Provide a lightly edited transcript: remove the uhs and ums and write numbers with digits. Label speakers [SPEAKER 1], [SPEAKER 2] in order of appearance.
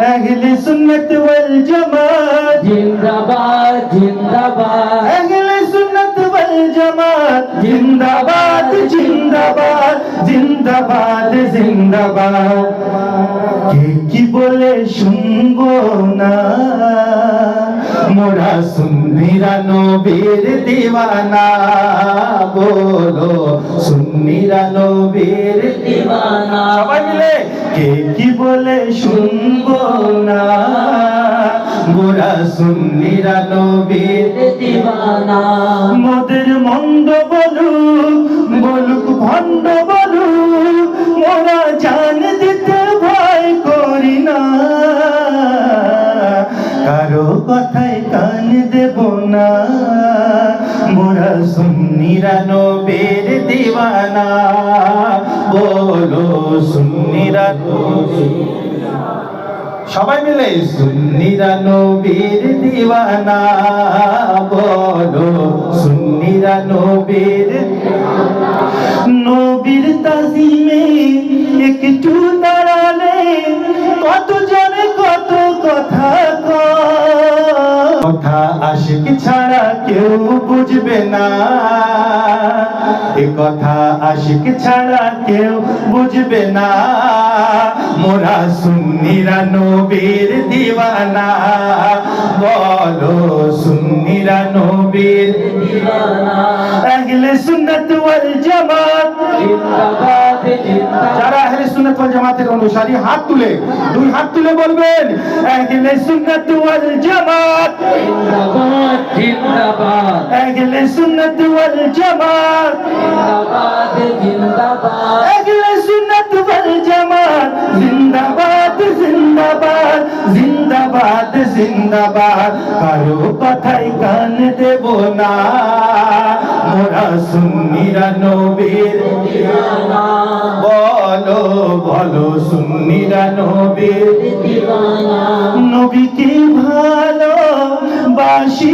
[SPEAKER 1] আহলে সুন্নাত ওয়াল জামাত
[SPEAKER 2] জিন্দাবাদ জিন্দাবাদ
[SPEAKER 1] আহলে সুন্নাত ওয়াল জামাত জিন্দাবাদ জিন্দাবাদ জিন্দাবাদ জিন্দাবাদ কে কি বলে শুনবো না মোরা সুন্নিরা নবীর দিওয়ানা বলো সুন্নিরা নবীর
[SPEAKER 2] দিওয়ানা
[SPEAKER 1] সবাই মিলে কে কি বলে শুনবো না মোরা সুন্নিরা নবীর
[SPEAKER 2] দিওয়ানা
[SPEAKER 1] মোদের মন্দ বলুক ভণ্ড বলুক মোরা জান দিতে ভয় করি না কারো কথায় কান দেব না মোরা সুন্নিরা নবীর দিওয়ানা বলো সুন্নিরা সবাই মিলে সুন্নিরা নবীর দিওয়ানা বলো সুন্নিরা নবীর নবীর তাজিমে একটু দাঁড়ালে কত জনে কত কথা কথা আশিক ছাড়া কেউ বুঝবে না এ কথা আশিক ছাড়া কেউ বুঝবে না মোরা সুন্নিরা নবীর দিওয়ানা বলো সুন্নিরা নবীর
[SPEAKER 2] দিওয়ানা
[SPEAKER 1] আহলে সুন্নাত ওয়াল জামাত
[SPEAKER 2] জিন্দাবাদ জিন্দাবাদ
[SPEAKER 1] যারা আহলে সুন্নাত ওয়াল জামাতের অনুসারী হাত তুলে দুই হাত তুলে বলবেন আহলে সুন্নাত ওয়াল জামাত
[SPEAKER 2] জিন্দাবাদ জিন্দাবাদ
[SPEAKER 1] আহলে সুন্নাত ওয়াল জামাত
[SPEAKER 2] জিন্দাবাদ জিন্দাবাদ
[SPEAKER 1] আহলে সুন্নাত ওয়াল জামাত জিন্দাবাদ জিন্দাবাদ জিন্দাবাদ জিন্দাবাদ কারো কথায় কান দেব না মোরা সুন্নিরা নবীর
[SPEAKER 2] দিওয়ানা
[SPEAKER 1] বলো বলো সুন্নিরা নবীর
[SPEAKER 2] দিওয়ানা
[SPEAKER 1] নবীকে ভালো বাসি